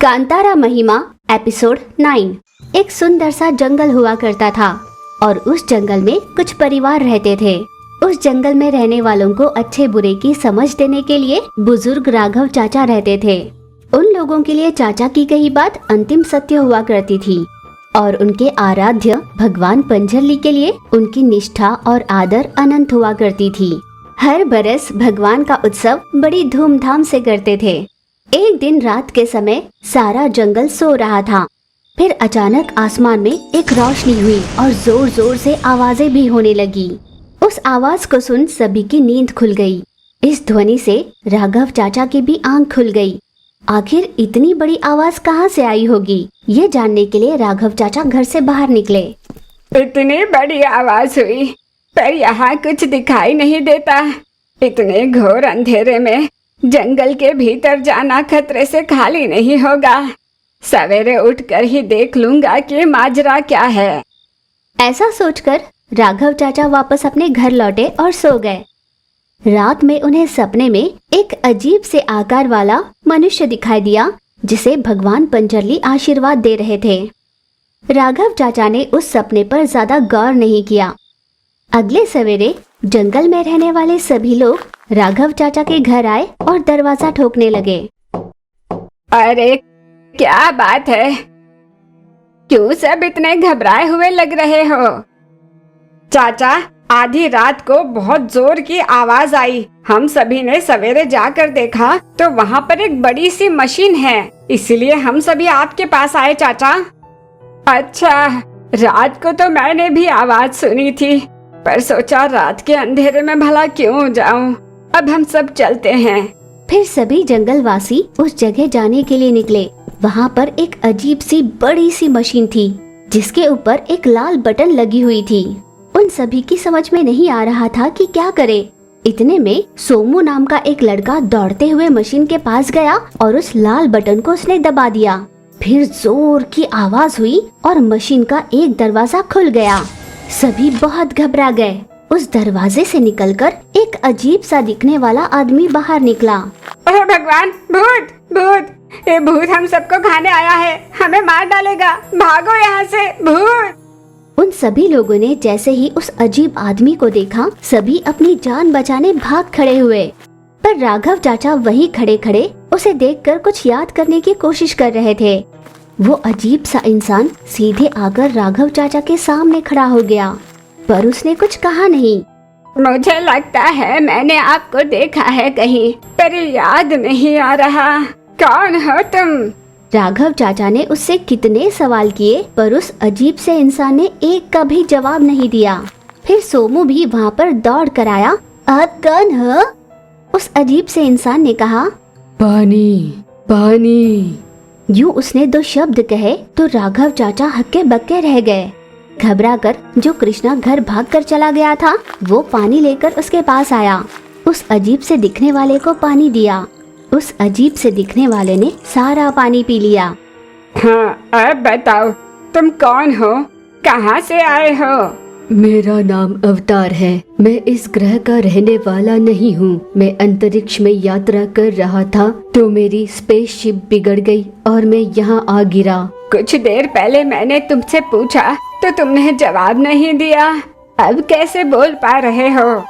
कांतारा महिमा एपिसोड 9। एक सुंदर सा जंगल हुआ करता था और उस जंगल में कुछ परिवार रहते थे। उस जंगल में रहने वालों को अच्छे बुरे की समझ देने के लिए बुजुर्ग राघव चाचा रहते थे। उन लोगों के लिए चाचा की कही बात अंतिम सत्य हुआ करती थी और उनके आराध्य भगवान पंजरली के लिए उनकी निष्ठा और आदर अनंत हुआ करती थी। हर बरस भगवान का उत्सव बड़ी धूमधाम से करते थे। एक दिन रात के समय सारा जंगल सो रहा था। फिर अचानक आसमान में एक रोशनी हुई और जोर जोर से आवाजें भी होने लगी। उस आवाज को सुन सभी की नींद खुल गई। इस ध्वनि से राघव चाचा की भी आंख खुल गई। आखिर इतनी बड़ी आवाज कहाँ से आई होगी, ये जानने के लिए राघव चाचा घर से बाहर निकले। इतनी बड़ी आवाज हुई पर यहाँ कुछ दिखाई नहीं देता। इतने घोर अंधेरे में जंगल के भीतर जाना खतरे से खाली नहीं होगा। सवेरे उठकर ही देख लूंगा कि माजरा क्या है। ऐसा सोचकर राघव चाचा वापस अपने घर लौटे और सो गए। रात में उन्हें सपने में एक अजीब से आकार वाला मनुष्य दिखाई दिया जिसे भगवान पंजरली आशीर्वाद दे रहे थे। राघव चाचा ने उस सपने पर ज्यादा गौर नहीं किया। अगले सवेरे जंगल में रहने वाले सभी लोग राघव चाचा के घर आए और दरवाजा ठोकने लगे। अरे क्या बात है, क्यों सब इतने घबराए हुए लग रहे हो? चाचा, आधी रात को बहुत जोर की आवाज आई। हम सभी ने सवेरे जाकर देखा तो वहाँ पर एक बड़ी सी मशीन है, इसलिए हम सभी आपके पास आए चाचा। अच्छा, रात को तो मैंने भी आवाज सुनी थी पर सोचा रात के अंधेरे में भला क्यों जाऊं। अब हम सब चलते हैं। फिर सभी जंगलवासी उस जगह जाने के लिए निकले। वहाँ पर एक अजीब सी बड़ी सी मशीन थी जिसके ऊपर एक लाल बटन लगी हुई थी। उन सभी की समझ में नहीं आ रहा था कि क्या करे। इतने में सोमू नाम का एक लड़का दौड़ते हुए मशीन के पास गया और उस लाल बटन को उसने दबा दिया। फिर जोर की आवाज हुई और मशीन का एक दरवाजा खुल गया। सभी बहुत घबरा गए। उस दरवाजे से निकलकर एक अजीब सा दिखने वाला आदमी बाहर निकला। ओह भगवान, भूत भूत, ये भूत हम सबको खाने आया है, हमें मार डालेगा, भागो यहाँ से भूत। उन सभी लोगों ने जैसे ही उस अजीब आदमी को देखा, सभी अपनी जान बचाने भाग खड़े हुए। पर राघव चाचा वहीं खड़े खड़े उसे देखकर कुछ याद करने की कोशिश कर रहे थे। वो अजीब सा इंसान सीधे आकर राघव चाचा के सामने खड़ा हो गया, पर उसने कुछ कहा नहीं। मुझे लगता है मैंने आपको देखा है कहीं, पर याद नहीं आ रहा। कौन हो तुम? राघव चाचा ने उससे कितने सवाल किए पर उस अजीब से इंसान ने एक का भी जवाब नहीं दिया। फिर सोमू भी वहाँ पर दौड़ कर आया। आप कौन हो? उस अजीब से इंसान ने कहा, पानी पानी। यूं उसने दो शब्द कहे तो राघव चाचा हक्के बक्के रह गए। घबराकर जो कृष्णा घर भागकर चला गया था वो पानी लेकर उसके पास आया। उस अजीब से दिखने वाले को पानी दिया। उस अजीब से दिखने वाले ने सारा पानी पी लिया। हाँ, अब बताओ तुम कौन हो, कहाँ से आए हो? मेरा नाम अवतार है। मैं इस ग्रह का रहने वाला नहीं हूँ। मैं अंतरिक्ष में यात्रा कर रहा था तो मेरी स्पेसशिप बिगड़ गई और मैं यहाँ आ गिरा। कुछ देर पहले मैंने तुमसे पूछा तो तुमने जवाब नहीं दिया। अब कैसे बोल पा रहे हो?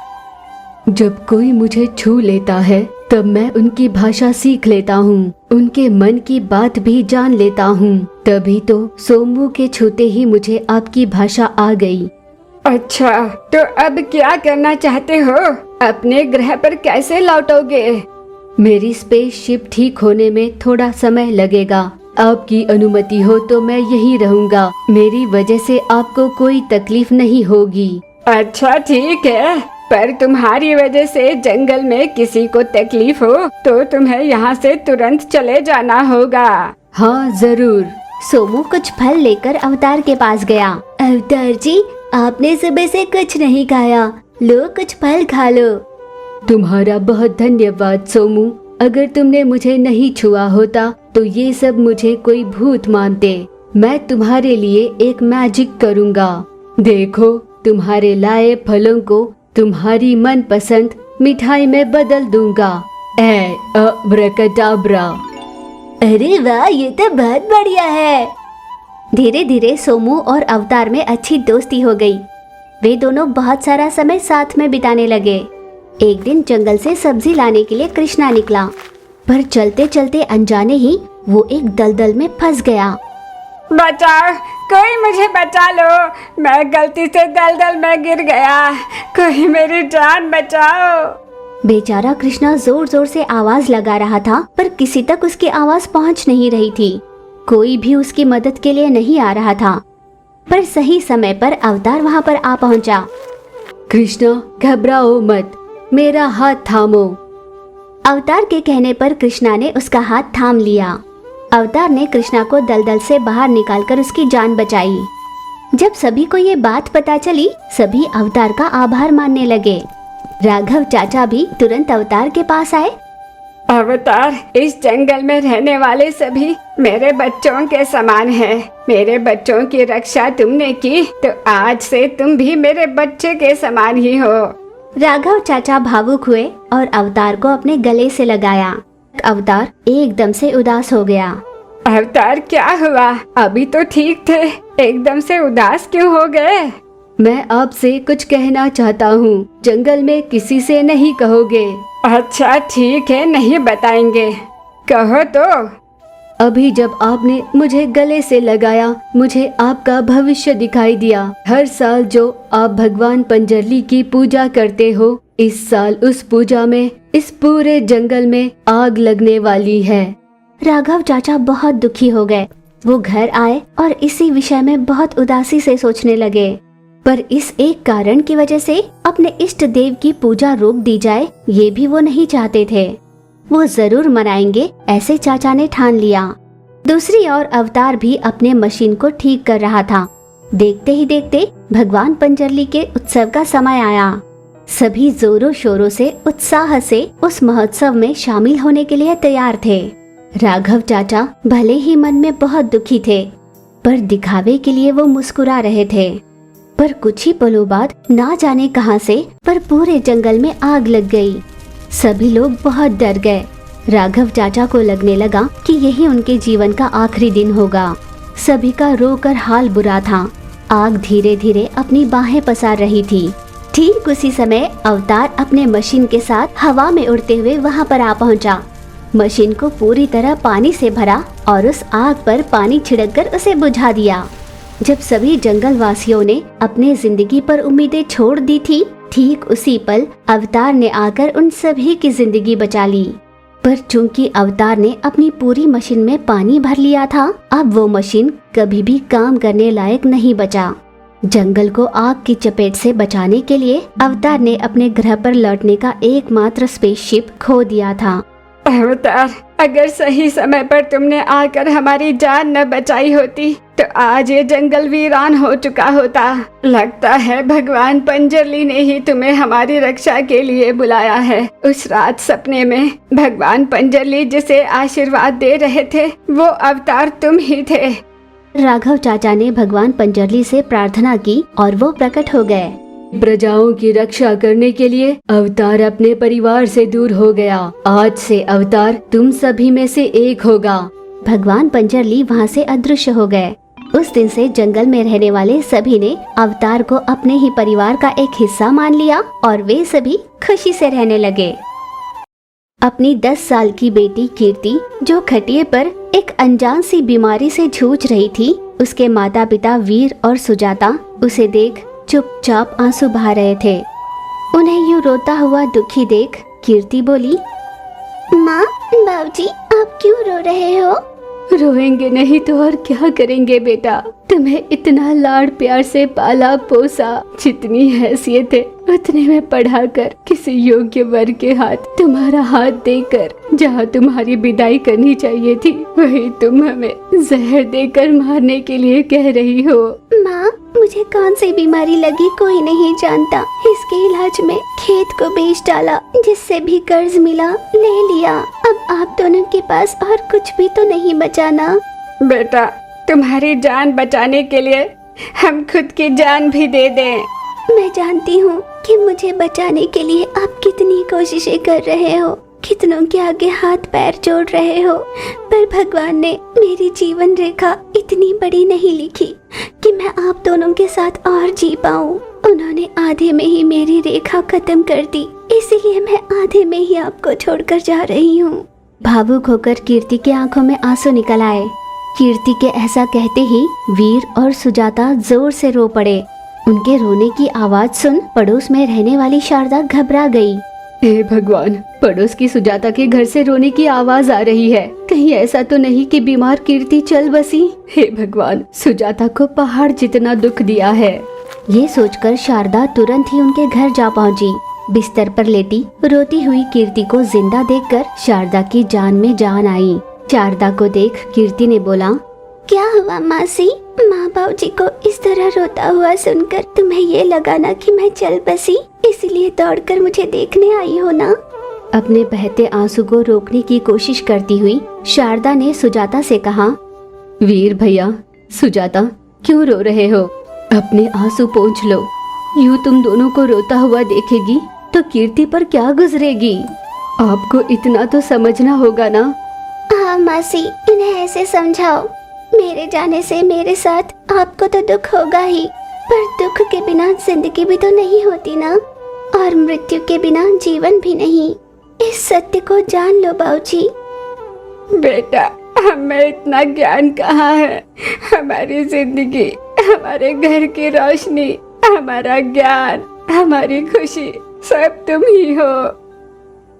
जब कोई मुझे छू लेता है तब मैं उनकी भाषा सीख लेता हूँ, उनके मन की बात भी जान लेता हूँ। तभी तो सोमू के छूते ही मुझे आपकी भाषा आ गई। अच्छा, तो अब क्या करना चाहते हो? अपने ग्रह पर कैसे लौटोगे? मेरी स्पेसशिप ठीक होने में थोड़ा समय लगेगा। आपकी अनुमति हो तो मैं यहीं रहूंगा। मेरी वजह से आपको कोई तकलीफ नहीं होगी। अच्छा ठीक है, पर तुम्हारी वजह से जंगल में किसी को तकलीफ हो तो तुम्हें यहाँ से तुरंत चले जाना होगा। हाँ जरूर। सोमू कुछ फल लेकर अवतार के पास गया। अवतार जी, आपने सुबह से कुछ नहीं खाया, लो कुछ फल खा लो। तुम्हारा बहुत धन्यवाद सोमू। अगर तुमने मुझे नहीं छुआ होता तो ये सब मुझे कोई भूत मानते। मैं तुम्हारे लिए एक मैजिक करूँगा। देखो, तुम्हारे लाए फलों को तुम्हारी मनपसंद मिठाई में बदल दूंगा। अब्राकडाब्रा। अरे वाह, ये तो बहुत बढ़िया है। धीरे धीरे सोमू और अवतार में अच्छी दोस्ती हो गई। वे दोनों बहुत सारा समय साथ में बिताने लगे। एक दिन जंगल से सब्जी लाने के लिए कृष्णा निकला, पर चलते चलते अनजाने ही वो एक दलदल में फंस गया। बचाओ, कोई मुझे बचा लो, मैं गलती से दलदल में गिर गया, कोई मेरी जान बचाओ। बेचारा कृष्णा जोर जोर से आवाज लगा रहा था, पर किसी तक उसकी आवाज पहुंच नहीं रही थी। कोई भी उसकी मदद के लिए नहीं आ रहा था। पर सही समय पर अवतार वहां पर आ पहुंचा। कृष्णा, घबराओ मत, मेरा हाथ थामो। अवतार के कहने पर कृष्णा ने उसका हाथ थाम लिया। अवतार ने कृष्णा को दलदल से बाहर निकालकर उसकी जान बचाई। जब सभी को ये बात पता चली, सभी अवतार का आभार मानने लगे। राघव चाचा भी तुरंत अवतार के पास आए। अवतार, इस जंगल में रहने वाले सभी मेरे बच्चों के समान हैं। मेरे बच्चों की रक्षा तुमने की, तो आज से तुम भी मेरे बच्चे के समान ही हो। राघव चाचा भावुक हुए और अवतार को अपने गले से लगाया। अवतार एकदम से उदास हो गया। अवतार, क्या हुआ? अभी तो ठीक थे, एकदम से उदास क्यों हो गए? मैं आपसे कुछ कहना चाहता हूँ, जंगल में किसी से नहीं कहोगे। अच्छा ठीक है, नहीं बताएंगे, कहो तो। अभी जब आपने मुझे गले से लगाया, मुझे आपका भविष्य दिखाई दिया। हर साल जो आप भगवान पंजरली की पूजा करते हो, इस साल उस पूजा में इस पूरे जंगल में आग लगने वाली है। राघव चाचा बहुत दुखी हो गए। वो घर आए और इसी विषय में बहुत उदासी से सोचने लगे। पर इस एक कारण की वजह से अपने इष्ट देव की पूजा रोक दी जाए, ये भी वो नहीं चाहते थे। वो जरूर मनाएंगे, ऐसे चाचा ने ठान लिया। दूसरी ओर अवतार भी अपने मशीन को ठीक कर रहा था। देखते ही देखते भगवान पंजरली के उत्सव का समय आया। सभी जोरों शोरों से उत्साह से उस महोत्सव में शामिल होने के लिए तैयार थे। राघव चाचा भले ही मन में बहुत दुखी थे, पर दिखावे के लिए वो मुस्कुरा रहे थे। पर कुछ ही पलों बाद ना जाने कहां से पर पूरे जंगल में आग लग गई। सभी लोग बहुत डर गए। राघव चाचा को लगने लगा कि यही उनके जीवन का आखिरी दिन होगा। सभी का रोकर हाल बुरा था। आग धीरे धीरे अपनी बाहें पसार रही थी। ठीक उसी समय अवतार अपने मशीन के साथ हवा में उड़ते हुए वहां पर आ पहुंचा। मशीन को पूरी तरह पानी से भरा और उस आग पर पानी छिड़ककर उसे बुझा दिया। जब सभी जंगल वासियों ने अपने जिंदगी पर उम्मीदें छोड़ दी थी, ठीक उसी पल अवतार ने आकर उन सभी की जिंदगी बचा ली। पर चूंकि अवतार ने अपनी पूरी मशीन में पानी भर लिया था, अब वो मशीन कभी भी काम करने लायक नहीं बचा। जंगल को आग की चपेट से बचाने के लिए अवतार ने अपने ग्रह पर लौटने का एकमात्र स्पेसशिप खो दिया था। अवतार, अगर सही समय पर तुमने आकर हमारी जान न बचाई होती तो आज ये जंगल वीरान हो चुका होता। लगता है भगवान पंजरली ने ही तुम्हें हमारी रक्षा के लिए बुलाया है। उस रात सपने में भगवान पंजरली जिसे आशीर्वाद दे रहे थे, वो अवतार तुम ही थे। राघव चाचा ने भगवान पंजरली से प्रार्थना की और वो प्रकट हो गए। प्रजाओं की रक्षा करने के लिए अवतार अपने परिवार से दूर हो गया। आज से अवतार तुम सभी में से एक होगा। भगवान पंजरली वहाँ से अदृश्य हो गए। उस दिन से जंगल में रहने वाले सभी ने अवतार को अपने ही परिवार का एक हिस्सा मान लिया और वे सभी खुशी से रहने लगे। अपनी 10 साल की बेटी कीर्ति, जो खटिए पर एक अनजान सी बीमारी से जूझ रही थी, उसके माता पिता वीर और सुजाता उसे देख चुपचाप आंसू बहा रहे थे। उन्हें यूं रोता हुआ दुखी देख कीर्ति बोली, माँ, बाबूजी, आप क्यों रो रहे हो? रोएंगे नहीं तो और क्या करेंगे बेटा। तुम्हें इतना लाड़ प्यार से पाला पोसा, जितनी हैसियत है उतने में पढ़ाकर किसी योग्य वर के हाथ तुम्हारा हाथ देकर जहाँ तुम्हारी विदाई करनी चाहिए थी, वही तुम हमें जहर देकर मारने के लिए कह रही हो। माँ, मुझे कौन सी बीमारी लगी कोई नहीं जानता। इसके इलाज में खेत को बेच डाला, जिससे भी कर्ज मिला ले लिया। अब आप दोनों के पास और कुछ भी तो नहीं बचा ना। बेटा, तुम्हारी जान बचाने के लिए हम खुद की जान भी दे दें। मैं जानती हूँ कि मुझे बचाने के लिए आप कितनी कोशिशें कर रहे हो, कितनों के आगे हाथ पैर जोड़ रहे हो, पर भगवान ने मेरी जीवन रेखा इतनी बड़ी नहीं लिखी कि मैं आप दोनों के साथ और जी पाऊं। उन्होंने आधे में ही मेरी रेखा खत्म कर दी, इसीलिए मैं आधे में ही आपको छोड़कर जा रही हूँ। भावुक होकर कीर्ति की आंखों में आंसू निकल आए। कीर्ति के ऐसा कहते ही वीर और सुजाता जोर से रो पड़े। उनके रोने की आवाज सुन पड़ोस में रहने वाली शारदा घबरा गई। हे भगवान, पड़ोस की सुजाता के घर से रोने की आवाज आ रही है। कहीं ऐसा तो नहीं कि बीमार कीर्ति चल बसी। हे भगवान, सुजाता को पहाड़ जितना दुख दिया है। ये सोचकर शारदा तुरंत ही उनके घर जा पहुंची। बिस्तर पर लेटी रोती हुई कीर्ति को जिंदा देखकर शारदा की जान में जान आई। शारदा को देख कीर्ति ने बोला, क्या हुआ मासी? माँ बाबूजी को इस तरह रोता हुआ सुनकर तुम्हें ये लगा ना कि मैं चल बसी, इसलिए दौड़कर मुझे देखने आई हो ना? अपने बहते आंसू को रोकने की कोशिश करती हुई शारदा ने सुजाता से कहा, वीर भैया, सुजाता क्यों रो रहे हो? अपने आंसू पोंछ लो। यूं तुम दोनों को रोता हुआ देखेगी तो कीर्ति पर क्या गुजरेगी? आपको इतना तो समझना होगा ना। हाँ मासी, इन्हें ऐसे समझाओ। मेरे जाने से मेरे साथ आपको तो दुख होगा ही, पर दुख के बिना जिंदगी भी तो नहीं होती ना, और मृत्यु के बिना जीवन भी नहीं। इस सत्य को जान लो बाबूजी। बेटा, हमें इतना ज्ञान कहाँ है? हमारी जिंदगी, हमारे घर की रोशनी, हमारा ज्ञान, हमारी खुशी सब तुम ही हो।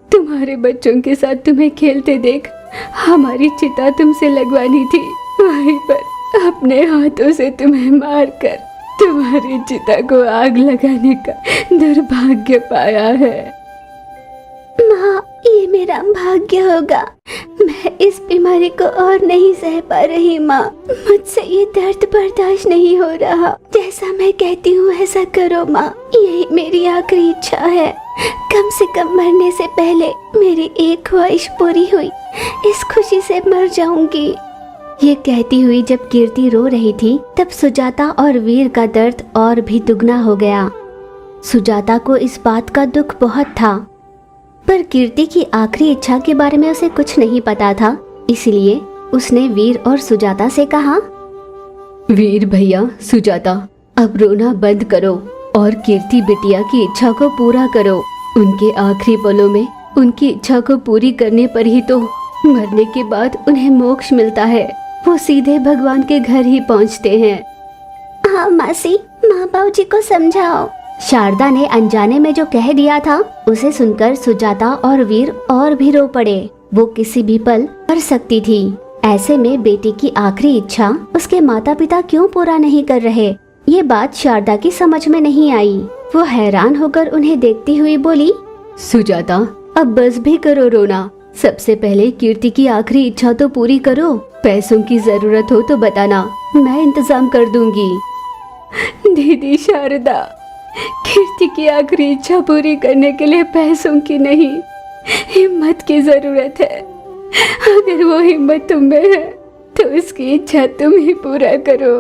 तुम्हारे बच्चों के साथ तुम्हें खेलते देख हमारी चिता तुमसे लगवानी थी। वहीं पर अपने हाथों से तुम्हें मारकर तुम्हारी चिता को आग लगाने का दुर्भाग्य पाया है। माँ, ये मेरा भाग्य होगा। मैं इस बीमारी को और नहीं सह पा रही माँ। मुझसे ये दर्द बर्दाश्त नहीं हो रहा। जैसा मैं कहती हूँ ऐसा करो माँ। यही मेरी आखिरी इच्छा है। कम से कम मरने से पहले मेरी एक ख्वाहिश पूरी हुई, इस खुशी से मर जाऊंगी। ये कहती हुई जब कीर्ति रो रही थी तब सुजाता और वीर का दर्द और भी दुगना हो गया। सुजाता को इस बात का दुख बहुत था, पर कीर्ति की आखिरी इच्छा के बारे में उसे कुछ नहीं पता था। इसलिए उसने वीर और सुजाता से कहा, वीर भैया, सुजाता अब रोना बंद करो और कीर्ति बिटिया की इच्छा को पूरा करो। उनके आखिरी पलों में उनकी इच्छा को पूरी करने पर ही तो मरने के बाद उन्हें मोक्ष मिलता है। वो सीधे भगवान के घर ही पहुंचते हैं। हाँ मासी, माँ बाबूजी को समझाओ। शारदा ने अनजाने में जो कह दिया था उसे सुनकर सुजाता और वीर और भी रो पड़े। वो किसी भी पल मर सकती थी। ऐसे में बेटी की आखिरी इच्छा उसके माता पिता क्यों पूरा नहीं कर रहे, ये बात शारदा की समझ में नहीं आई। वो हैरान होकर उन्हें देखती हुई बोली, सुजाता अब बस भी करो रोना। सबसे पहले कीर्ति की आखिरी इच्छा तो पूरी करो। पैसों की जरूरत हो तो बताना, मैं इंतजाम कर दूंगी। दीदी शारदा, कीर्ति की आखिरी इच्छा पूरी करने के लिए पैसों की नहीं, हिम्मत की जरूरत है। अगर वो हिम्मत तुम में है तो उसकी इच्छा तुम ही पूरा करो।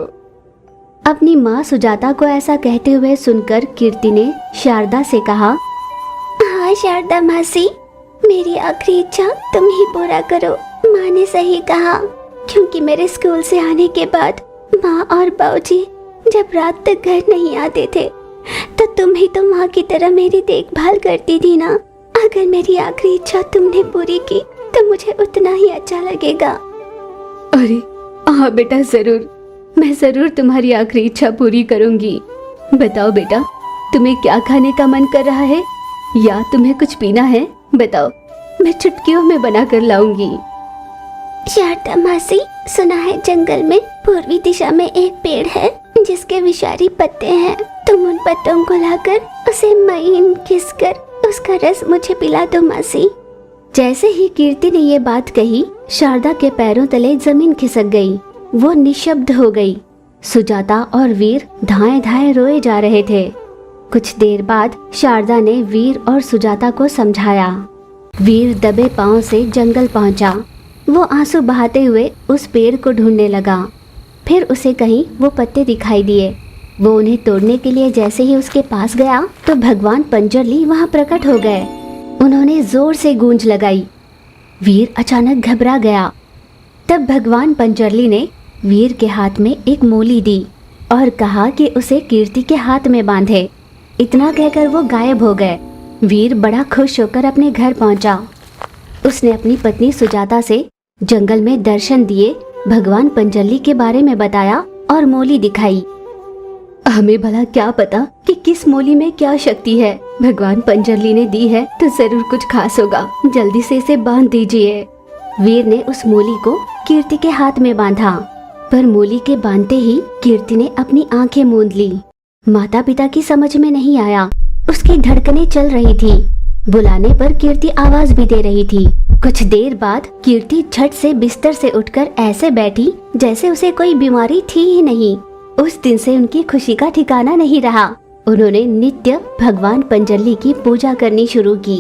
अपनी माँ सुजाता को ऐसा कहते हुए सुनकर कीर्ति ने शारदा से कहा, हाँ शारदा मासी, मेरी आखिरी इच्छा तुम ही पूरा करो। माँ ने सही कहा, क्योंकि मेरे स्कूल से आने के बाद माँ और बाबूजी जब रात तक घर नहीं आते थे तो तुम ही तो माँ की तरह मेरी देखभाल करती थी ना। अगर मेरी आखिरी इच्छा तुमने पूरी की तो मुझे उतना ही अच्छा लगेगा। अरे हाँ बेटा, जरूर, मैं जरूर तुम्हारी आखिरी इच्छा पूरी करूंगी। बताओ बेटा, तुम्हें क्या खाने का मन कर रहा है या तुम्हें कुछ पीना है? बताओ, मैं चुटकियों में बना कर लाऊंगी। शारदा मासी, सुना है जंगल में पूर्वी दिशा में एक पेड़ है जिसके विषारी पत्ते हैं। तुम उन पत्तों को लाकर उसे महीन घिसकर उसका रस मुझे पिला दो मासी। जैसे ही कीर्ति ने ये बात कही, शारदा के पैरों तले जमीन खिसक गई। वो निशब्द हो गई। सुजाता और वीर धाए धाए रोए जा रहे थे। कुछ देर बाद शारदा ने वीर और सुजाता को समझाया। वीर दबे पांव से जंगल पहुंचा। वो आंसू बहाते हुए उस पेड़ को ढूंढने लगा। फिर उसे कहीं वो पत्ते दिखाई दिए। वो उन्हें तोड़ने के लिए जैसे ही उसके पास गया तो भगवान पंजरली वहां प्रकट हो गए। उन्होंने जोर से गूंज लगाई। वीर अचानक घबरा गया। तब भगवान पंजरली ने वीर के हाथ में एक मोली दी और कहा कि उसे कीर्ति के हाथ में बांधे। इतना कहकर वो गायब हो गए। वीर बड़ा खुश होकर अपने घर पहुंचा। उसने अपनी पत्नी सुजाता से जंगल में दर्शन दिए, भगवान पंजरली के बारे में बताया और मोली दिखाई। हमें भला क्या पता कि किस मोली में क्या शक्ति है। भगवान पंजरली ने दी है तो जरूर कुछ खास होगा। जल्दी से इसे बांध दीजिए। वीर ने उस मोली को कीर्ति के हाथ में बांधा, पर मोली के बांधते ही कीर्ति ने अपनी आंखें मूंद ली। माता पिता की समझ में नहीं आया। उसकी धड़कनें चल रही थी। बुलाने पर कीर्ति आवाज भी दे रही थी। कुछ देर बाद कीर्ति झट से बिस्तर से उठकर ऐसे बैठी जैसे उसे कोई बीमारी थी ही नहीं। उस दिन से उनकी खुशी का ठिकाना नहीं रहा। उन्होंने नित्य भगवान पंजरली की पूजा करनी शुरू की।